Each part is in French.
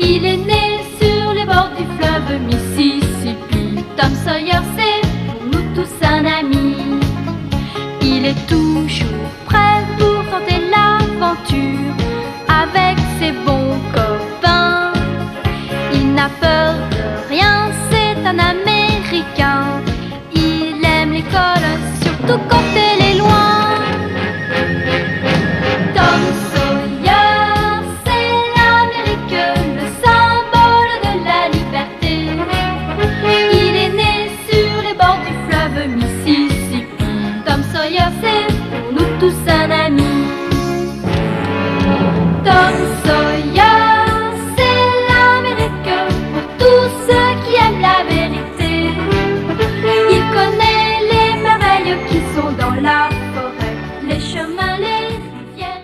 Il est né sur les bords du fleuve Mississippi. Tom Sawyer, c'est pour nous tous un ami. Il est toujours prêt pour tenter l'aventure avec ses bons copains. Il n'a peur de rien, c'est un Américain. Il aime l'école, surtout quand elle est loin. Tom Sawyer, c'est l'Amérique, le symbole de la liberté. Il est né sur les bords du fleuve Mississippi. Tom Sawyer, c'est pour nous tous un ami. Tom Sawyer, c'est l'Amérique pour tous ceux qui aiment la vérité. Il connaît les merveilles qui sont dans la forêt, les chemins, les rivières.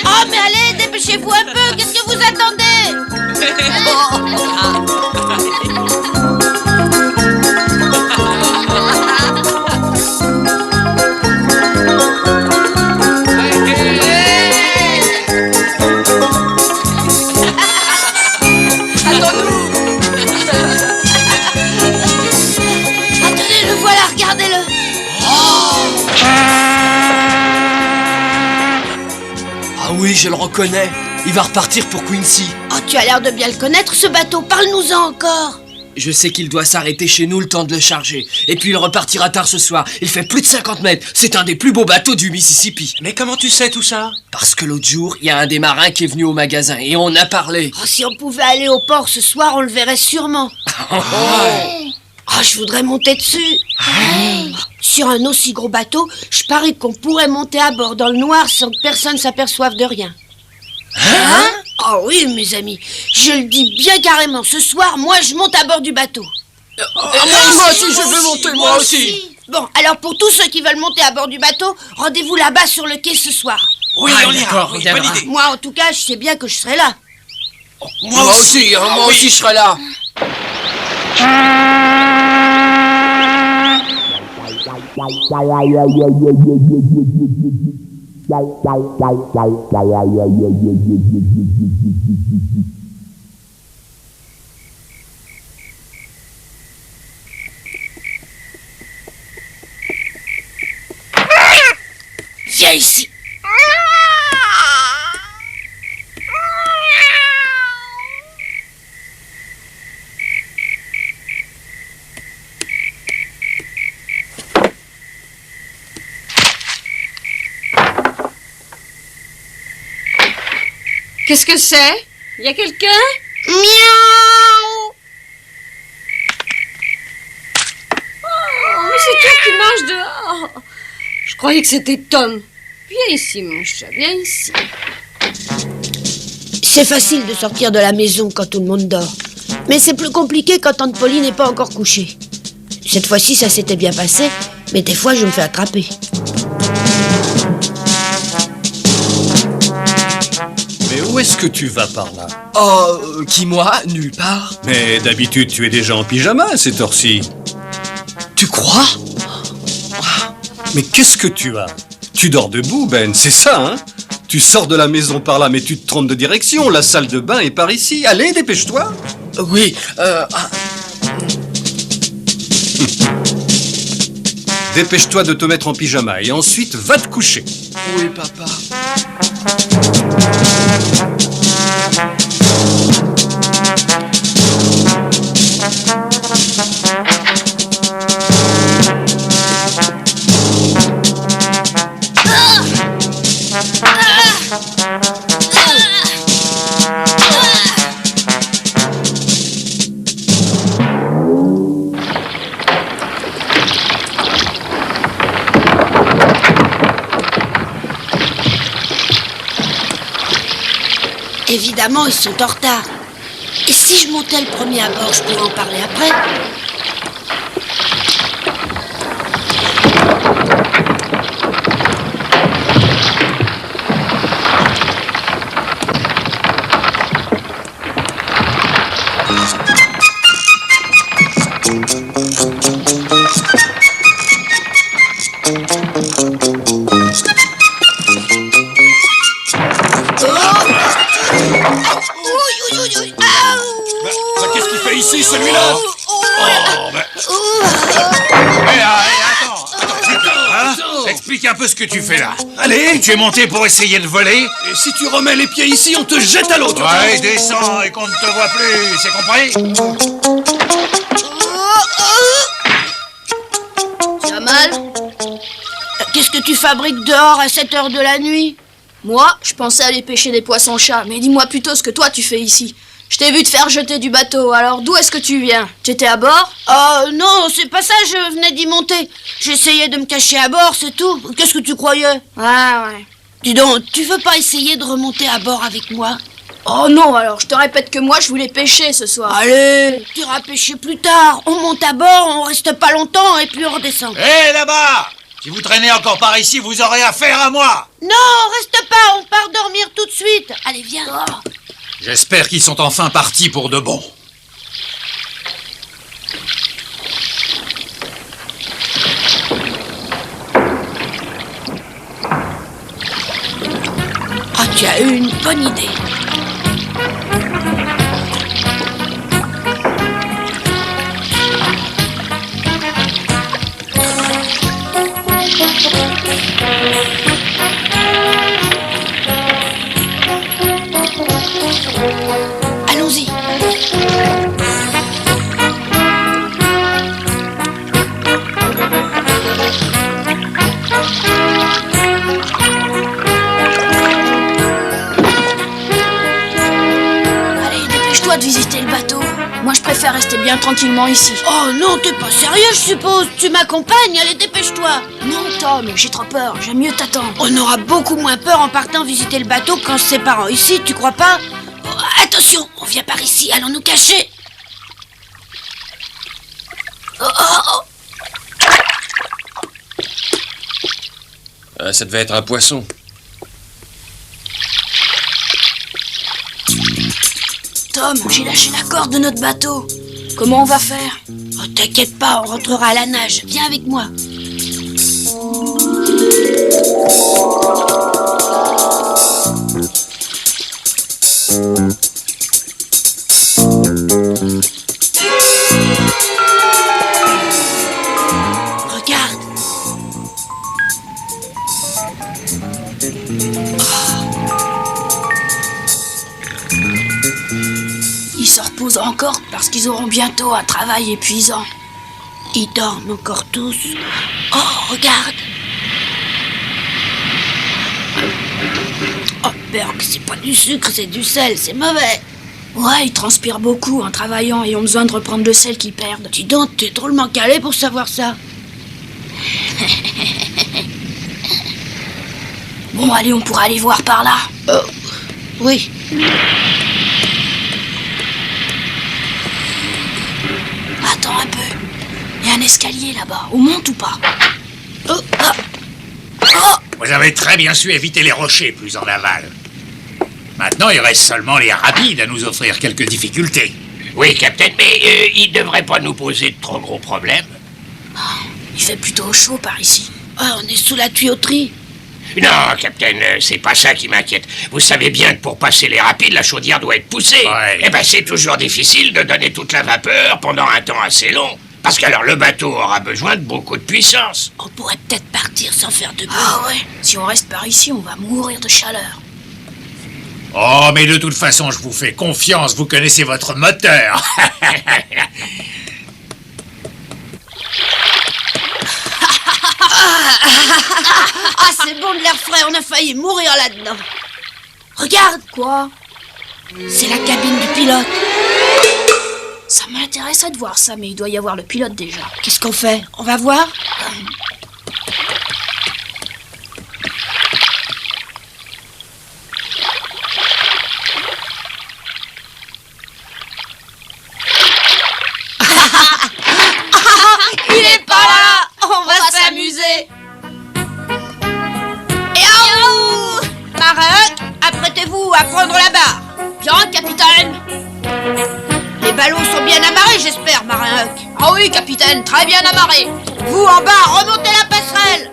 Oh mais allez, dépêchez-vous un peu, qu'est-ce que vous attendez? Attendez, le voilà, regardez-le. Ah oui, je le reconnais. Il va repartir pour Quincy. Oh, tu as l'air de bien le connaître, ce bateau, parle-nous-en encore. Je sais qu'il doit s'arrêter chez nous le temps de le charger. Et puis il repartira tard ce soir. Il fait plus de 50 mètres. C'est un des plus beaux bateaux du Mississippi. Mais comment tu sais tout ça? Parce que l'autre jour, il y a un des marins qui est venu au magasin et on a parlé. Oh, si on pouvait aller au port ce soir, on le verrait sûrement. Oh, je voudrais monter dessus. Sur un aussi gros bateau, je parie qu'on pourrait monter à bord dans le noir sans que personne s'aperçoive de rien. Hein? Oh oui, mes amis, je le dis bien carrément. Ce soir, moi, je monte à bord du bateau. Moi aussi, je veux monter, moi aussi. Bon, alors pour tous ceux qui veulent monter à bord du bateau, rendez-vous là-bas sur le quai ce soir. Oui, Ah, on ira. d'accord, Oui, on viendra. bonne idée. Moi, en tout cas, je sais bien que je serai là. Moi aussi, je serai là. Viens ici. Qu'est-ce que c'est? Y a quelqu'un? Miaou. Oh, mais c'est toi qui manges dehors. Je croyais que c'était Tom. Viens ici, mon chat, viens ici. C'est facile de sortir de la maison quand tout le monde dort. Mais c'est plus compliqué quand Tante Polly n'est pas encore couchée. Cette fois-ci, ça s'était bien passé, mais des fois, je me fais attraper. Mais où est-ce que tu vas par là? Oh, qui moi? Nulle part. Mais d'habitude, tu es déjà en pyjama à cette heure-ci. Tu crois? Mais qu'est-ce que tu as? Tu dors debout, Ben, c'est ça, hein? Tu sors de la maison par là, mais tu te trompes de direction. La salle de bain est par ici. Allez, dépêche-toi. Oui, Dépêche-toi de te mettre en pyjama et ensuite va te coucher. oui, papa. Évidemment, ils sont en retard. Et si je montais le premier à bord, je pourrais en parler après. Qu'est-ce qu'il fait ici, celui-là? Attends, hein? Explique un peu ce que tu fais là. Allez. Tu es monté pour essayer de voler? Et si tu remets les pieds ici, on te jette à l'eau. Ouais, descends et qu'on ne te voit plus, c'est compris? Tu as mal? Qu'est-ce que tu fabriques dehors à cette heure de la nuit? Moi, je pensais aller pêcher des poissons-chats, mais dis-moi plutôt ce que toi tu fais ici. Je t'ai vu te faire jeter du bateau, alors d'où est-ce que tu viens? Tu étais à bord? Non, c'est pas ça, je venais d'y monter. J'essayais de me cacher à bord, c'est tout. Qu'est-ce que tu croyais? Ouais. Dis donc, tu veux pas essayer de remonter à bord avec moi? Oh non, alors je te répète que moi je voulais pêcher ce soir. Allez, tu iras pêcher plus tard. On monte à bord, on reste pas longtemps et puis on redescend. Hé, là-bas! Si vous traînez encore par ici, vous aurez affaire à moi! Non, reste pas, on part dormir tout de suite. Allez, viens. J'espère qu'ils sont enfin partis pour de bon. Ah, tu as eu une bonne idée. Allons-y. Allez, dépêche-toi de visiter le bateau. Moi je préfère rester bien tranquillement ici. Oh non, t'es pas sérieux, je suppose. Tu m'accompagnes, allez, dépêche-toi. Non, Tom, j'ai trop peur, j'aime mieux t'attendre. On aura beaucoup moins peur en partant visiter le bateau qu'en se séparant ici, tu crois pas? Oh, attention, on vient par ici, allons nous cacher. Ça devait être un poisson. Tom, j'ai lâché la corde de notre bateau. Comment on va faire? Oh, t'inquiète pas, on rentrera à la nage. Viens avec moi. Regarde. Ils se reposent encore parce qu'ils auront bientôt un travail épuisant. Ils dorment encore tous. Oh, regarde. Oh, Berg, c'est pas du sucre, c'est du sel, c'est mauvais. Ouais, ils transpirent beaucoup en travaillant et ont besoin de reprendre le sel qu'ils perdent. Dis donc, t'es drôlement calé pour savoir ça. Bon, allez, on pourra aller voir par là. Oui. Attends un peu. Il y a un escalier là-bas. On monte ou pas? Vous avez très bien su éviter les rochers plus en aval. Maintenant, il reste seulement les rapides à nous offrir quelques difficultés. Oui, capitaine, mais il devrait pas nous poser de trop gros problèmes. Il fait plutôt chaud par ici. Ah, on est sous la tuyauterie. Non, capitaine, c'est pas ça qui m'inquiète. Vous savez bien que pour passer les rapides, la chaudière doit être poussée. Ouais. Eh ben, c'est toujours difficile de donner toute la vapeur pendant un temps assez long. Parce qu'alors le bateau aura besoin de beaucoup de puissance. On pourrait peut-être partir sans faire de bruit. Ah ouais. Si on reste par ici, on va mourir de chaleur. Oh, mais de toute façon, je vous fais confiance, vous connaissez votre moteur. Ah, c'est bon de l'air frais, on a failli mourir là-dedans. Regarde. Quoi? C'est la cabine du pilote. Ça m'intéresserait de voir ça, mais il doit y avoir le pilote déjà. Qu'est-ce qu'on fait? On va voir? Il est pas là. On va s'amuser. Et oh, Marin, apprêtez-vous à prendre la barre. Bien, capitaine. Les ballons sont bien amarrés, j'espère, Marin Huck. Ah oui, capitaine, très bien amarré. Vous, en bas, remontez la passerelle.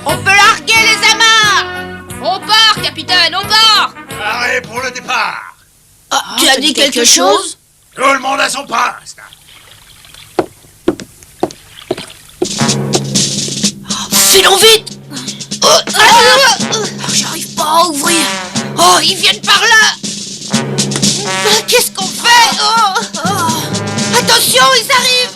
On peut larguer les amarres. On part, capitaine, on part. Arrêt pour le départ. Tu as dit quelque chose? Tout le monde a son poste. Filons vite! J'arrive pas à ouvrir. Oh, ils viennent par là! Qu'est-ce qu'on fait? Attention, ils arrivent!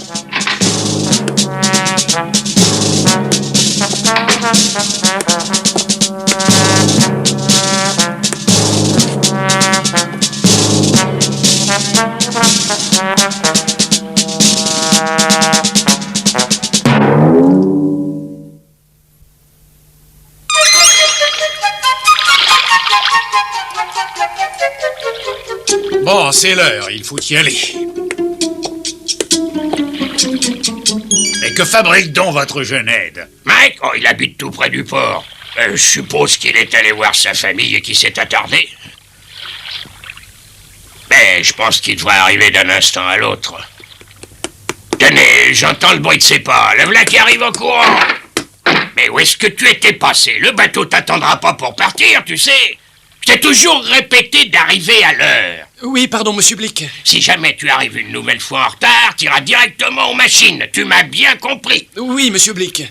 Bon, c'est l'heure, il faut y aller. Et que fabrique donc votre jeune aide? Mike, oh, il habite tout près du port. Je suppose qu'il est allé voir sa famille et qu'il s'est attardé. Mais je pense qu'il devrait arriver d'un instant à l'autre. Tenez, j'entends le bruit de ses pas. Le voilà qui arrive en courant. Mais où est-ce que tu étais passé? Le bateau t'attendra pas pour partir, tu sais. Je t'ai toujours répété d'arriver à l'heure. Oui, pardon, monsieur Blick. Si jamais tu arrives une nouvelle fois en retard, tu iras directement aux machines. Tu m'as bien compris. Oui, monsieur Blick.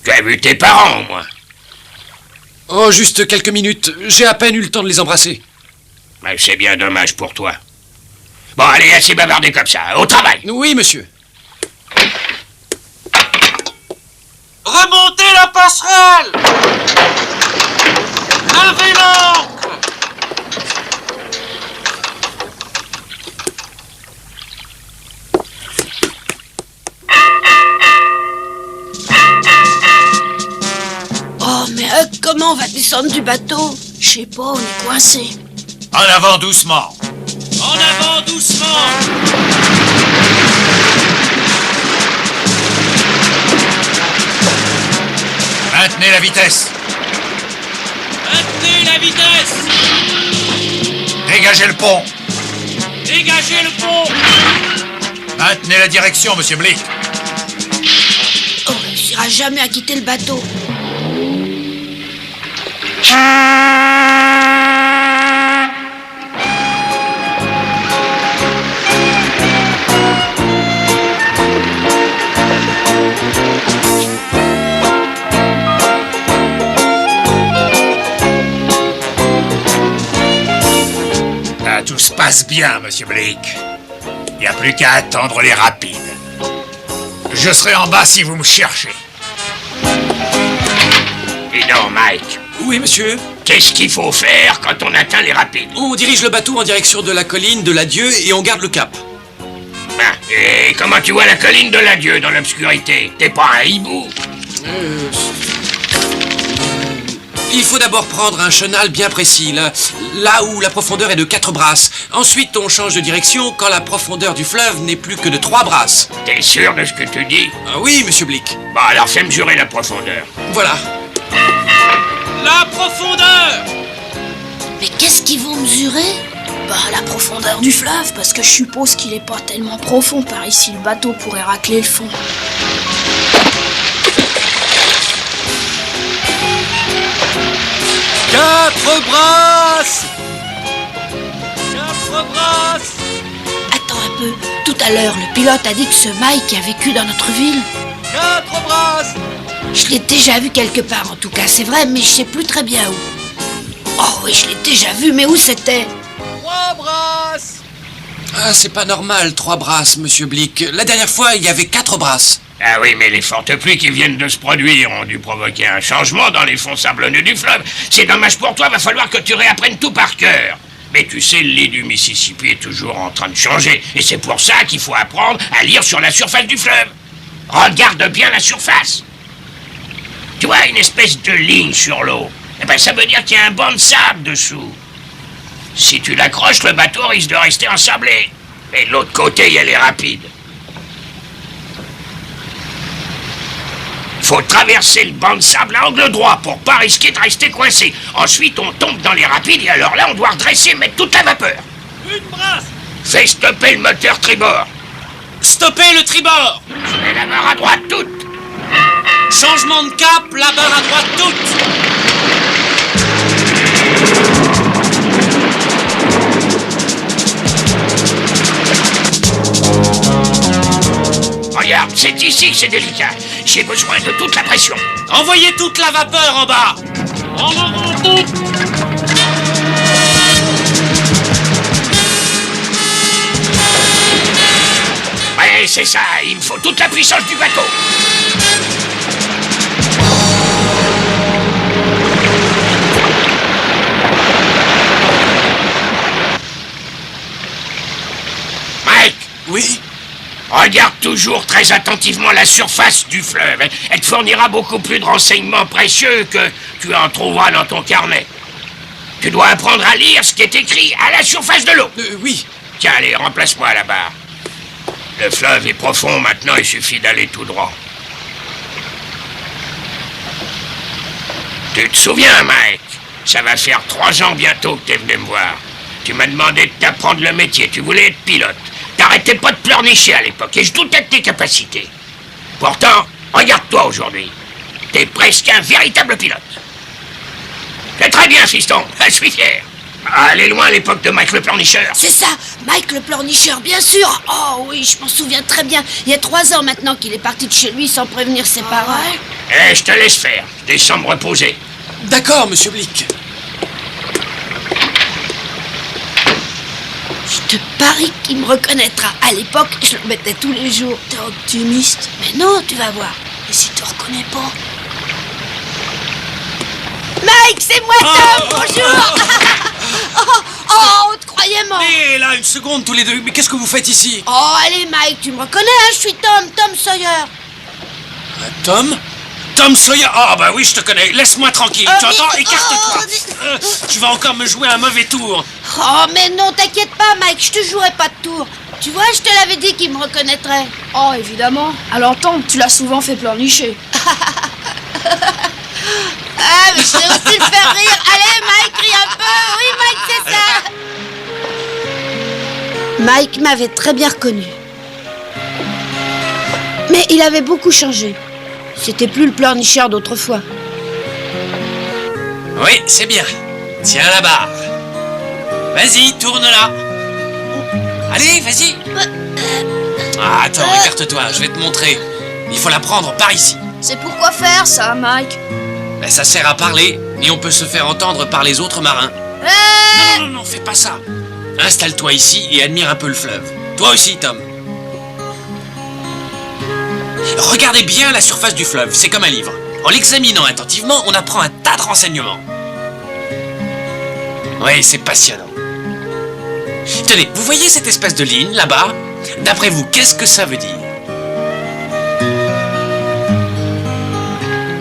Tu as vu tes parents, moi? Oh, juste quelques minutes. J'ai à peine eu le temps de les embrasser. Mais c'est bien dommage pour toi. Bon, allez, assez bavardé comme ça. Au travail. Oui, monsieur. Remontez la passerelle! Levez l'ancre! Oh, mais comment on va descendre du bateau? Je sais pas, on est coincé. En avant doucement. En avant doucement! Maintenez la vitesse. Maintenez la vitesse! Dégagez le pont. Dégagez le pont! Maintenez la direction, monsieur Blick. On réussira jamais à quitter le bateau. Ah, tout se passe bien, monsieur Blick. Il n'y a plus qu'à attendre les rapides. Je serai en bas si vous me cherchez. Dis donc, Mike, Oui, monsieur. qu'est-ce qu'il faut faire quand on atteint les rapides? On dirige le bateau en direction de la colline de l'adieu et on garde le cap. Ah, et comment tu vois la colline de l'adieu dans l'obscurité? T'es pas un hibou? Il faut d'abord prendre un chenal bien précis, là où la profondeur est de 4 brasses. Ensuite, on change de direction quand la profondeur du fleuve n'est plus que de 3 brasses. T'es sûr de ce que tu dis? Ah oui, monsieur Blick. Bon, alors fais mesurer la profondeur. Voilà. La profondeur! Mais qu'est-ce qu'ils vont mesurer? Bah, la profondeur du fleuve, parce que je suppose qu'il est pas tellement profond par ici. Le bateau pourrait racler le fond. Quatre brasses! Quatre brasses! Attends un peu. Tout à l'heure, le pilote a dit que ce Mike a vécu dans notre ville. Quatre brasses! Je l'ai déjà vu quelque part, en tout cas, c'est vrai, mais je sais plus très bien où. Oh oui, je l'ai déjà vu, mais où c'était? Trois brasses! Ah, c'est pas normal, 3 brasses, monsieur Blick. La dernière fois, il y avait 4 brasses. Ah oui, mais les fortes pluies qui viennent de se produire ont dû provoquer un changement dans les fonds sablonneux du fleuve. C'est dommage pour toi, va falloir que tu réapprennes tout par cœur. Mais tu sais, le lit du Mississippi est toujours en train de changer. Et c'est pour ça qu'il faut apprendre à lire sur la surface du fleuve. Regarde bien la surface. Tu vois, une espèce de ligne sur l'eau. Eh ben, ça veut dire qu'il y a un banc de sable dessous. Si tu l'accroches, le bateau risque de rester ensablé. Et de l'autre côté, il y a les rapides. Faut traverser le banc de sable à angle droit pour pas risquer de rester coincé. Ensuite, on tombe dans les rapides et alors là, on doit redresser et mettre toute la vapeur. Une brasse! Fais stopper le moteur tribord. Stoppez le tribord! Et la barre à droite toute. Changement de cap, la barre à droite toute! C'est ici que c'est délicat. J'ai besoin de toute la pression. Envoyez toute la vapeur en bas. En avant toute. Ouais, c'est ça. Il me faut toute la puissance du bateau. Mike! Oui? Regarde toujours très attentivement la surface du fleuve. Elle te fournira beaucoup plus de renseignements précieux que tu en trouveras dans ton carnet. Tu dois apprendre à lire ce qui est écrit à la surface de l'eau. Oui. Tiens, allez, remplace-moi là-bas. Le fleuve est profond maintenant, il suffit d'aller tout droit. Tu te souviens, Mike? Ça va faire 3 ans bientôt que t'es venu me voir. Tu m'as demandé de t'apprendre le métier, tu voulais être pilote. T'arrêtais pas de pleurnicher à l'époque et je doutais de tes capacités. Pourtant, regarde-toi aujourd'hui. T'es presque un véritable pilote. C'est très bien, fiston, je suis fier. Allez loin à l'époque de Mike le pleurnicheur. C'est ça, Mike le pleurnicheur, bien sûr. Oh oui, je m'en souviens très bien. Il y a 3 ans maintenant qu'il est parti de chez lui sans prévenir ses parents. Eh, je te laisse faire. Descends me reposer. D'accord, monsieur Blick. Je te parie qu'il me reconnaîtra. À l'époque, je le mettais tous les jours. T'es optimiste. Mais non, tu vas voir. Et si tu reconnais pas? Mike, c'est moi, Tom, bonjour. On te croyait mort. Mais là, une seconde, tous les deux. Mais qu'est-ce que vous faites ici? Oh, allez, Mike, tu me reconnais, hein, je suis Tom Sawyer. Tom? Tom Sawyer? Ah, bah oui, je te connais. Laisse-moi tranquille. Tu entends? Écarte-toi. Tu vas encore me jouer un mauvais tour. Oh, mais non, t'inquiète pas, Mike, je te jouerai pas de tour. Tu vois, je te l'avais dit qu'il me reconnaîtrait. Oh, évidemment. À l'entendre, tu l'as souvent fait pleurnicher. Ah, mais je sais aussi le faire rire. Allez, Mike, ris un peu. Oui, Mike, c'est ça. Mike m'avait très bien reconnu. Mais il avait beaucoup changé. C'était plus le pleurnicheur d'autrefois. Oui, c'est bien. Tiens la barre. Vas-y, tourne-la. Allez, vas-y. Ah, attends, écarte-toi, je vais te montrer. Il faut la prendre par ici. C'est pour quoi faire ça, Mike? Ben, ça sert à parler, et on peut se faire entendre par les autres marins. Non, fais pas ça. Installe-toi ici et admire un peu le fleuve. Toi aussi, Tom. Regardez bien la surface du fleuve, c'est comme un livre. En l'examinant attentivement, on apprend un tas de renseignements. Oui, c'est passionnant. Tenez, vous voyez cette espèce de ligne, là-bas? D'après vous, qu'est-ce que ça veut dire?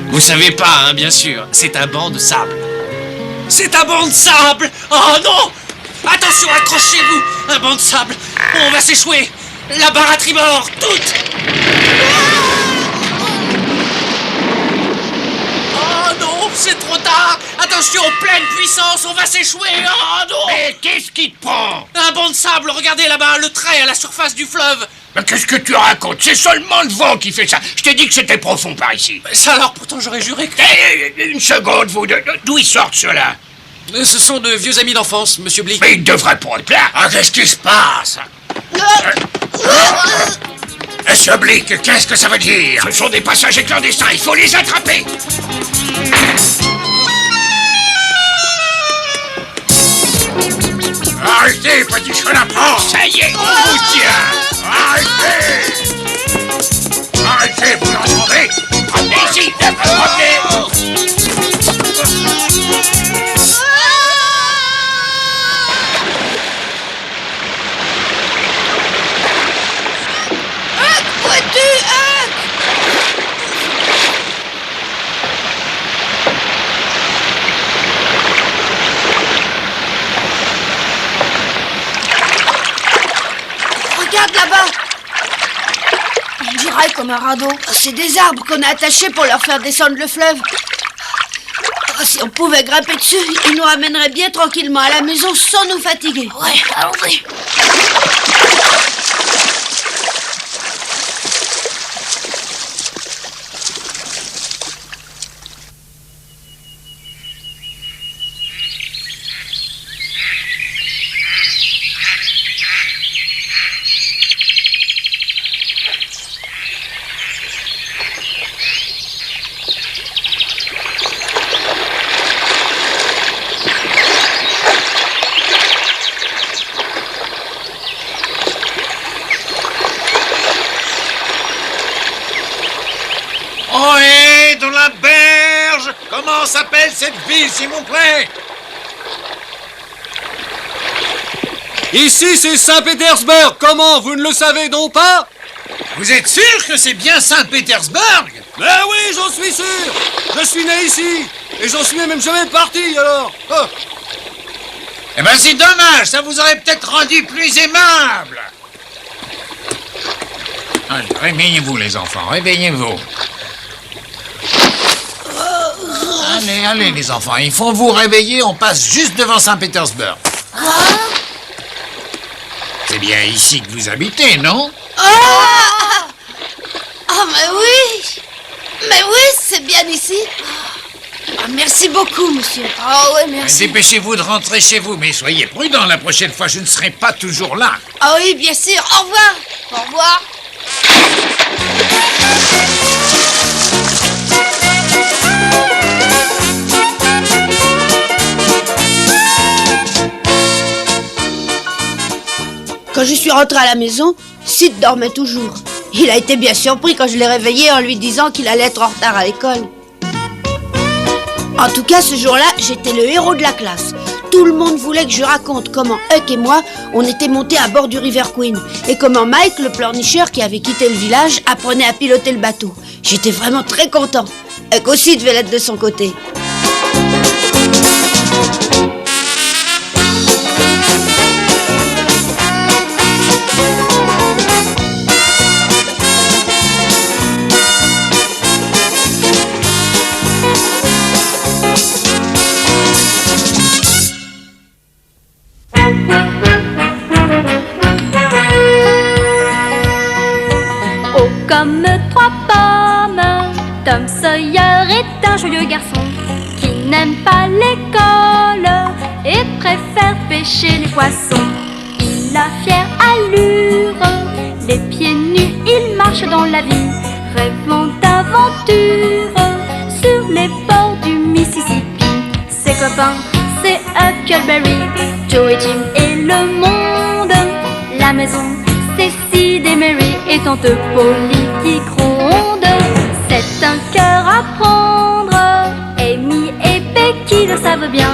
Vous savez pas, hein, bien sûr. C'est un banc de sable. C'est un banc de sable! Oh non! Attention, accrochez-vous! Un banc de sable! On va s'échouer! La barre à tribord! Toute! Oh non! C'est trop tard! Attention, pleine puissance! On va s'échouer! Oh non! Mais qu'est-ce qui te prend? Un banc de sable! Regardez là-bas, le trait à la surface du fleuve! Mais qu'est-ce que tu racontes? C'est seulement le vent qui fait ça. Je t'ai dit que c'était profond par ici. Ça alors, pourtant j'aurais juré que... Une seconde, vous deux. D'où ils sortent ceux-là? Ce sont de vieux amis d'enfance, monsieur Blick. Mais ils devraient pas être là. Ah, qu'est-ce qui se passe? Monsieur Blick, qu'est-ce que ça veut dire? Ce sont des passagers clandestins, il faut les attraper. Arrêtez, petit chenapan! Ça y est, on vous tient! Arrêtez! Arrêtez, vous l'entendez? Revenez-y, revenez! Où es-tu, Regarde là-bas. On dirait comme un radeau. C'est des arbres qu'on a attachés pour leur faire descendre le fleuve. Oh, si on pouvait grimper dessus, ils nous ramèneraient bien tranquillement à la maison sans nous fatiguer. Ouais, allons-y. cette ville, s'il vous plaît? Ici, c'est Saint-Pétersbourg. Comment, vous ne le savez donc pas? Vous êtes sûr que c'est bien Saint-Pétersbourg? Ben oui, j'en suis sûr. Je suis né ici. Et j'en suis même jamais parti, alors. Oh. Eh ben, c'est dommage, ça vous aurait peut-être rendu plus aimable. Allez, réveillez-vous, les enfants, réveillez-vous. Allez, les enfants, il faut vous réveiller, on passe juste devant Saint-Pétersbourg. C'est bien ici que vous habitez, non? Mais oui, c'est bien ici. Merci beaucoup, monsieur. Ah ouais, merci. Dépêchez-vous de rentrer chez vous, mais soyez prudents, la prochaine fois, je ne serai pas toujours là. Ah oui, bien sûr, au revoir. Au revoir. Quand je suis rentrée à la maison, Sid dormait toujours. Il a été bien surpris quand je l'ai réveillé en lui disant qu'il allait être en retard à l'école. En tout cas, ce jour-là, j'étais le héros de la classe. Tout le monde voulait que je raconte comment Huck et moi, on était montés à bord du River Queen et comment Mike, le pleurnicheur qui avait quitté le village, apprenait à piloter le bateau. J'étais vraiment très content. Huck aussi devait l'être de son côté. Oh, comme trois pommes, Tom Sawyer est un joyeux garçon qui n'aime pas l'école et préfère pêcher les poissons. Il a fière allure, les pieds nus, il marche dans la vie, rêvant d'aventure sur les bords du Mississippi. Ses copains, c'est Huckleberry, Joe et Jim et le monde. La maison, c'est Sid et Mary et tante Polly qui gronde. C'est un cœur à prendre, Amy et Becky le savent bien.